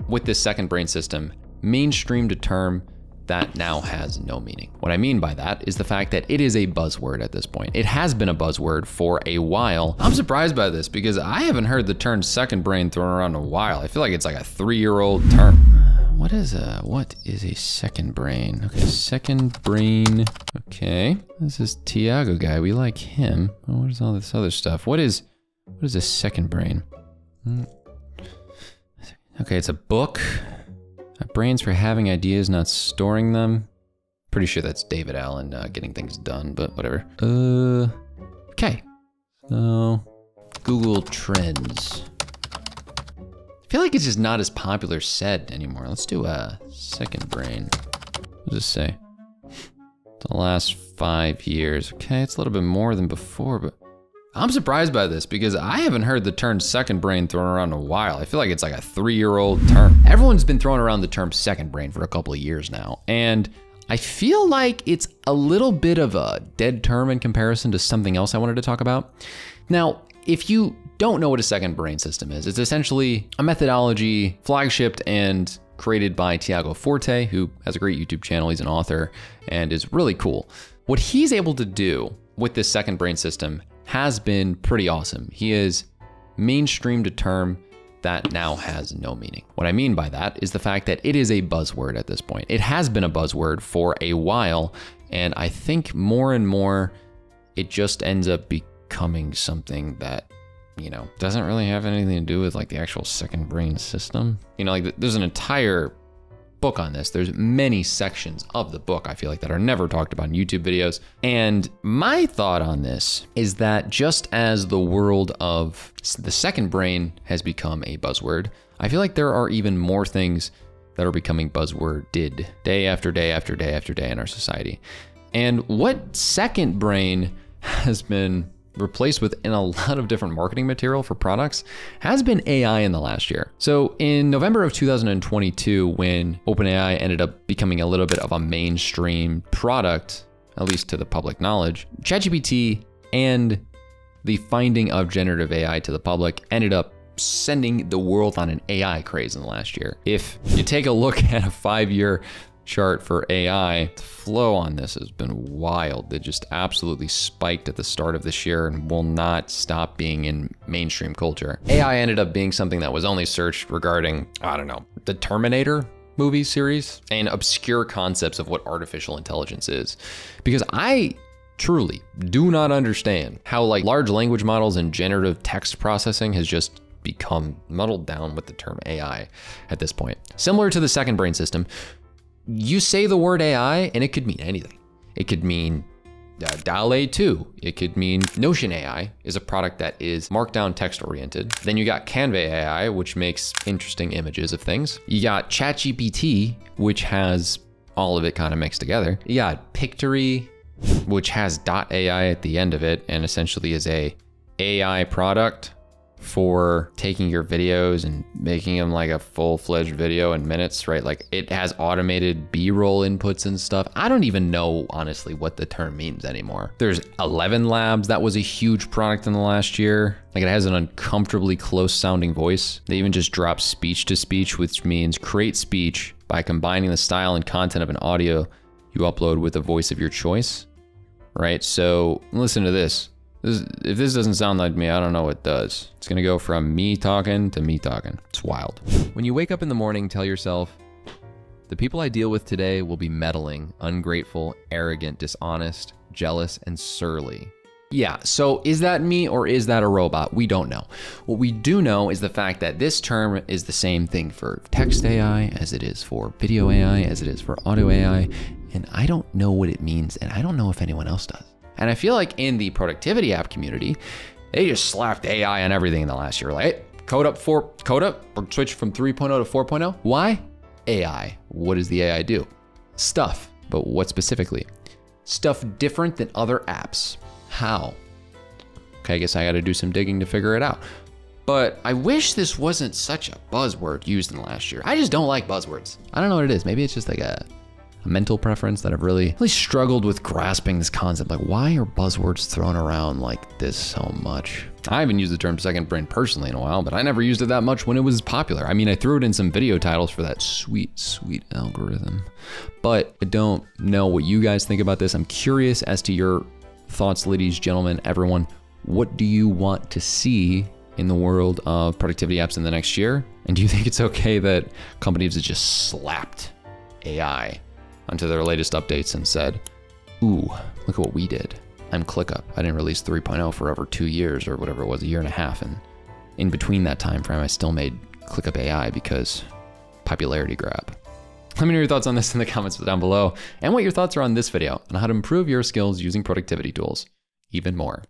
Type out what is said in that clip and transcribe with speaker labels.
Speaker 1: with this second brain system mainstreamed a term that now has no meaning. What I mean by that is the fact that it is a buzzword at this point. It has been a buzzword for a while. I'm surprised by this because I haven't heard the term second brain thrown around in a while. I feel like it's like a 3-year-old term. What is a second brain? Okay, second brain. Okay, this is Thiago guy. We like him. Oh, what is all this other stuff? What is a second brain? Okay, it's a book. Brains for having ideas, not storing them. Pretty sure that's David Allen getting things done, but whatever. Okay. So, Google Trends. I feel like it's just not as popular said anymore. Let's do a second brain. What does it say? The last 5 years. Okay, it's a little bit more than before, but I'm surprised by this because I haven't heard the term second brain thrown around in a while. I feel like it's like a 3-year-old term. Everyone's been throwing around the term second brain for a couple of years now. And I feel like it's a little bit of a dead term in comparison to something else I wanted to talk about. Now, if you don't know what a second brain system is, it's essentially a methodology flagshipped and created by Thiago Forte, who has a great YouTube channel. He's an author and is really cool. What he's able to do with this second brain system has been pretty awesome. He has mainstreamed a term that now has no meaning. What I mean by that is the fact that it is a buzzword at this point. It has been a buzzword for a while, and I think more and more it just ends up becoming something that, you know, doesn't really have anything to do with like the actual second brain system. You know, like there's an entire book on this. There's many sections of the book, I feel like, that are never talked about in YouTube videos. And my thought on this is that just as the world of the second brain has become a buzzword, I feel like there are even more things that are becoming buzzworded day after day after day after day in our society. And what second brain has been replaced with in a lot of different marketing material for products has been AI in the last year. So in November of 2022, when OpenAI ended up becoming a little bit of a mainstream product, at least to the public knowledge, ChatGPT and the finding of generative AI to the public ended up sending the world on an AI craze in the last year. If you take a look at a 5-year chart for AI, the flow on this has been wild. It just absolutely spiked at the start of this year and will not stop being in mainstream culture. AI ended up being something that was only searched regarding, I don't know, the Terminator movie series and obscure concepts of what artificial intelligence is. Because I truly do not understand how like large language models and generative text processing has just become muddled down with the term AI at this point. Similar to the second brain system, you say the word AI and it could mean anything. It could mean DALL-E 2. It could mean Notion AI is a product that is markdown text oriented. Then you got Canva AI, which makes interesting images of things. You got ChatGPT, which has all of it kind of mixed together. You got Pictory, which has .ai at the end of it and essentially is a AI product for taking your videos and making them like a full-fledged video in minutes, right? Like it has automated B-roll inputs and stuff. I don't even know, honestly, what the term means anymore. There's 11 Labs. That was a huge product in the last year. Like it has an uncomfortably close sounding voice. They even just dropped speech to speech, which means create speech by combining the style and content of an audio you upload with a voice of your choice, right? So listen to this. If this doesn't sound like me, I don't know what does. It's gonna go from me talking to me talking. It's wild. When you wake up in the morning, tell yourself, the people I deal with today will be meddling, ungrateful, arrogant, dishonest, jealous, and surly. Yeah, so is that me or is that a robot? We don't know. What we do know is the fact that this term is the same thing for text AI as it is for video AI, as it is for audio AI, and I don't know what it means, and I don't know if anyone else does. And I feel like in the productivity app community, they just slapped AI on everything in the last year. Like, hey, code up, or switch from 3.0 to 4.0. Why? AI. What does the AI do? Stuff. But what specifically? Stuff different than other apps. How? Okay, I guess I gotta do some digging to figure it out. But I wish this wasn't such a buzzword used in the last year. I just don't like buzzwords. I don't know what it is. Maybe it's just like a a mental preference that I've really struggled with grasping this concept. Like, why are buzzwords thrown around like this so much? I haven't used the term second brain personally in a while, but I never used it that much when it was popular. I mean, I threw it in some video titles for that sweet, sweet algorithm, but I don't know what you guys think about this. I'm curious as to your thoughts, ladies, gentlemen, everyone. What do you want to see in the world of productivity apps in the next year? And do you think it's okay that companies have just slapped AI onto their latest updates and said, ooh, look at what we did. I'm ClickUp. I didn't release 3.0 for over 2 years or whatever it was, a year and a half. And in between that time frame, I still made ClickUp AI because popularity grab. Let me know your thoughts on this in the comments down below and what your thoughts are on this video on how to improve your skills using productivity tools even more.